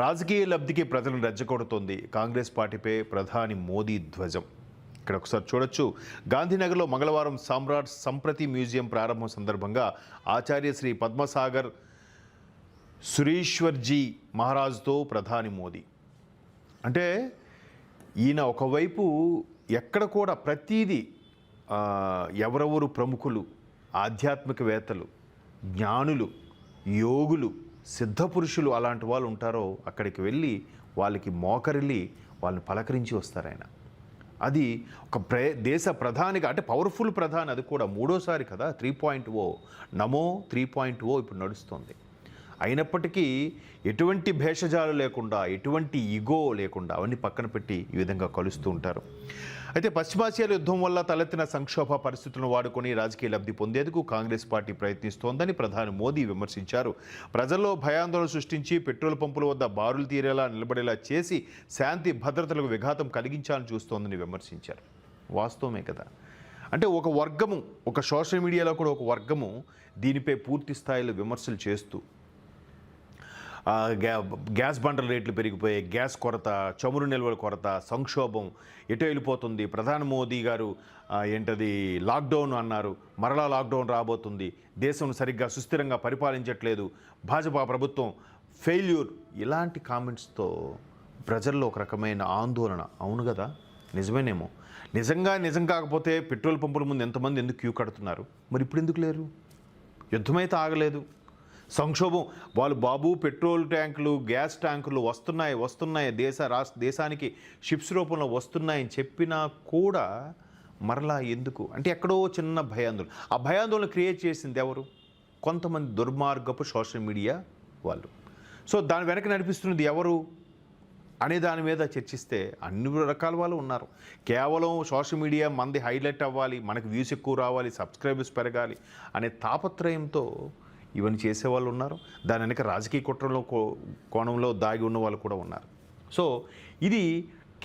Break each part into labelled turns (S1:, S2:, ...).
S1: రాజకీయ లబ్ధికి ప్రజలను రెచ్చగొడుతోంది కాంగ్రెస్ పార్టీపై ప్రధాని మోదీ ధ్వజం. ఇక్కడ ఒకసారి చూడొచ్చు. గాంధీనగర్లో మంగళవారం సామ్రాట్ సంప్రతి మ్యూజియం ప్రారంభం సందర్భంగా ఆచార్య శ్రీ పద్మసాగర్ సురీశ్వర్జీ మహారాజ్తో ప్రధాని మోదీ. అంటే ఈయన ఒకవైపు ఎక్కడ కూడా ప్రతీదీ ఎవరెవరు ప్రముఖులు, ఆధ్యాత్మికవేత్తలు, జ్ఞానులు, యోగులు, సిద్ధపురుషులు అలాంటి వాళ్ళు ఉంటారో అక్కడికి వెళ్ళి వాళ్ళకి మోకరిల్లి వాళ్ళని పలకరించి వస్తారు ఆయన. అది ఒక దేశ ప్రధానిగా, అంటే పవర్ఫుల్ ప్రధాని, అది కూడా మూడోసారి కదా. 3.0 నమో 3.0 ఇప్పుడు నడుస్తుంది. అయినప్పటికీ ఎటువంటి భేషజాలు లేకుండా, ఎటువంటి ఇగో లేకుండా అవన్నీ పక్కన పెట్టి ఈ విధంగా కలుస్తూ ఉంటారు. అయితే పశ్చిమాసియాల యుద్ధం వల్ల తలెత్తిన సంక్షోభ పరిస్థితులను వాడుకొని రాజకీయ లబ్ధి పొందేందుకు కాంగ్రెస్ పార్టీ ప్రయత్నిస్తోందని ప్రధాని మోదీ విమర్శించారు. ప్రజల్లో భయాందోళన సృష్టించి పెట్రోల్ పంపుల వద్ద బారులు తీరేలా నిలబడేలా చేసి శాంతి భద్రతలకు విఘాతం కలిగించాలని చూస్తోందని విమర్శించారు. వాస్తవమే కదా. అంటే ఒక వర్గము, ఒక సోషల్ మీడియాలో కూడా ఒక వర్గము దీనిపై పూర్తి స్థాయిలో విమర్శలు చేస్తూ గ్యాస్ బండల రేట్లు పెరిగిపోయాయి, గ్యాస్ కొరత, చమురు నిల్వల కొరత, సంక్షోభం ఎటో వెళ్ళిపోతుంది. ప్రధాని మోదీ గారు ఏంటది లాక్డౌన్ అన్నారు, మరలా లాక్డౌన్ రాబోతుంది, దేశం సరిగ్గా సుస్థిరంగా పరిపాలించట్లేదు, భాజపా ప్రభుత్వం ఫెయిల్యూర్, ఇలాంటి కామెంట్స్తో ప్రజల్లో ఒక రకమైన ఆందోళన. అవును కదా, నిజమేనేమో. నిజం కాకపోతే పెట్రోల్ పంపుల ముందు ఎంతమంది ఎందుకు క్యూ కడుతున్నారు? మరి ఇప్పుడు ఎందుకు లేరు? యుద్ధమైతే ఆగలేదు, సంక్షోభం. వాళ్ళు బాబు పెట్రోల్ ట్యాంకులు, గ్యాస్ ట్యాంకులు వస్తున్నాయి దేశానికి షిప్స్ రూపంలో వస్తున్నాయని చెప్పినా కూడా మరలా ఎందుకు అంటే ఎక్కడో చిన్న భయాందోళన. ఆ భయాందోళన క్రియేట్ చేసింది ఎవరు? కొంతమంది దుర్మార్గపు సోషల్ మీడియా వాళ్ళు. సో దాని వెనక నడిపిస్తున్నది ఎవరు అనే దాని మీద చర్చిస్తే అన్ని రకాల వాళ్ళు ఉన్నారు. కేవలం సోషల్ మీడియా మంది హైలైట్ అవ్వాలి, మనకు వ్యూస్ ఎక్కువ రావాలి, సబ్స్క్రైబర్స్ పెరగాలి అనే తాపత్రయంతో ఇవన్నీ చేసేవాళ్ళు ఉన్నారు. దాని వెనక రాజకీయ కుట్రలో కోణంలో దాగి ఉన్న వాళ్ళు కూడా ఉన్నారు. సో ఇది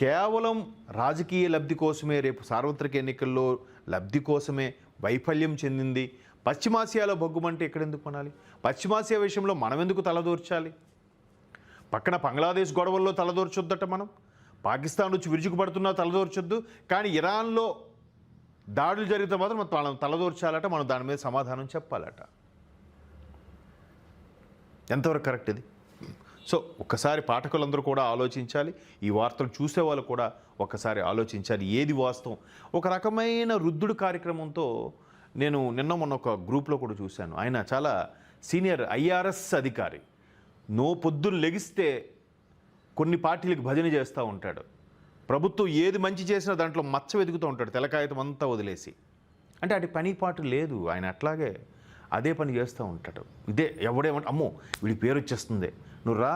S1: కేవలం రాజకీయ లబ్ధి కోసమే, రేపు సార్వత్రిక ఎన్నికల్లో లబ్ధి కోసమే వైఫల్యం చెందింది. పశ్చిమాసియాలో బొగ్గుమంటే ఎక్కడెందుకు కొనాలి? పశ్చిమాసియా విషయంలో మనం ఎందుకు తలదూర్చాలి? పక్కన బంగ్లాదేశ్ గొడవల్లో తలదూర్చొద్దట మనం, పాకిస్తాన్ నుంచి విరుచుకుపడుతున్నా తలదూర్చొద్దు, కానీ ఇరాన్లో దాడులు జరిగితే మాత్రం మనం తలదూర్చాలట, మనం దాని మీద సమాధానం చెప్పాలట. ఎంతవరకు కరెక్ట్ ఇది? సో ఒక్కసారి పాఠకులందరూ కూడా ఆలోచించాలి, ఈ వార్తలు చూసే వాళ్ళు కూడా ఒక్కసారి ఆలోచించాలి ఏది వాస్తవం. ఒక రకమైన రుద్దుడు కార్యక్రమంతో నేను మొన్న ఒక గ్రూప్లో కూడా చూశాను. ఆయన చాలా సీనియర్ IRS అధికారి. పొద్దున్న లెగిస్తే కొన్ని పార్టీలకు భజన చేస్తూ ఉంటాడు. ప్రభుత్వం ఏది మంచి చేసినా దాంట్లో మచ్చ వెతుకుతూ ఉంటాడు, తెలకాయతం అంతా వదిలేసి. అంటే అటు పని పాటు లేదు, ఆయన అట్లాగే అదే పని చేస్తూ ఉంటాడు. ఇదే ఎవడేమంటే అమ్మో వీడి పేరు వచ్చేస్తుంది, నువ్వు రా,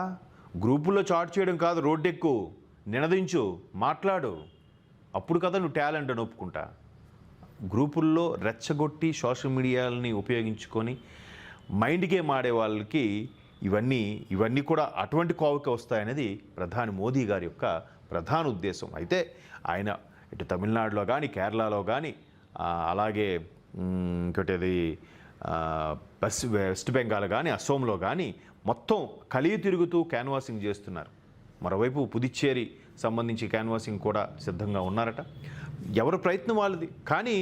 S1: గ్రూపుల్లో చాట్ చేయడం కాదు, రోడ్డు ఎక్కు, నినదించు, మాట్లాడు, అప్పుడు కదా నువ్వు టాలెంట్ అని ఒప్పుకుంటా. గ్రూపుల్లో రెచ్చగొట్టి సోషల్ మీడియాలని ఉపయోగించుకొని మైండ్ గేమ్ ఆడే వాళ్ళకి ఇవన్నీ కూడా అటువంటి కోవకి వస్తాయనేది ప్రధాని మోదీ గారి యొక్క ప్రధాన ఉద్దేశం. అయితే ఆయన ఇటు తమిళనాడులో కానీ, కేరళలో కానీ, అలాగే ఇంకోటి అది వెస్ట్ బెంగాల్ కానీ, అస్సోంలో కానీ మొత్తం కలిగి తిరుగుతూ క్యాన్వాసింగ్ చేస్తున్నారు. మరోవైపు పుదుచ్చేరి సంబంధించి క్యాన్వాసింగ్ కూడా సిద్ధంగా ఉన్నారట. ఎవరి ప్రయత్నం వాళ్ళది. కానీ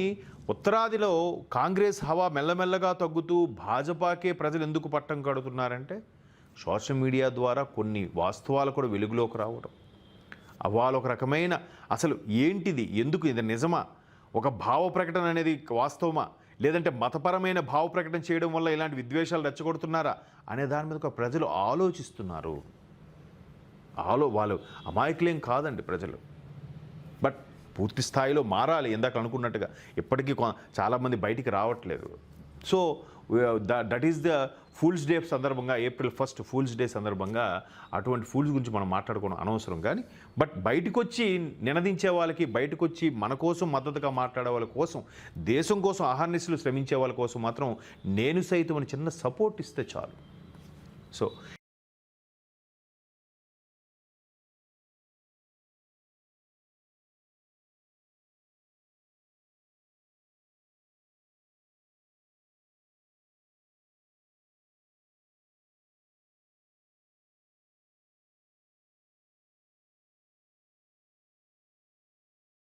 S1: ఉత్తరాదిలో కాంగ్రెస్ హవా మెల్లమెల్లగా తగ్గుతూ భాజపాకే ప్రజలు ఎందుకు పట్టం కడుతున్నారంటే సోషల్ మీడియా ద్వారా కొన్ని వాస్తవాలు కూడా వెలుగులోకి రావడం. వాళ్ళు ఒక రకమైన అసలు ఏంటిది, ఎందుకు ఇది నిజమా, ఒక భావ ప్రకటన అనేది వాస్తవమా, లేదంటే మతపరమైన భావ ప్రకటన చేయడం వల్ల ఇలాంటి విద్వేషాలు రెచ్చగొడుతున్నారా అనే దాని మీద ప్రజలు ఆలోచిస్తున్నారు. వాళ్ళు అమాయకులేం కాదండి ప్రజలు. బట్ పూర్తి స్థాయిలో మారాలి. ఇందాక అనుకున్నట్టుగా ఇప్పటికీ చాలామంది బయటికి రావట్లేదు. So that is the fools day సందర్భంగా, April 1 ఫూల్స్ డే సందర్భంగా అటువంటి ఫూల్స్ గురించి మనం మాట్లాడుకోవడం అనవసరం. కానీ బట్ బయటకు వచ్చి నినదించే వాళ్ళకి, బయటకు వచ్చి మన కోసం మద్దతుగా మాట్లాడే వాళ్ళ కోసం, దేశం కోసం అహర్నిశలు శ్రమించే వాళ్ళ కోసం మాత్రం నేను సైతం అని చిన్న సపోర్ట్ ఇస్తే చాలు. సో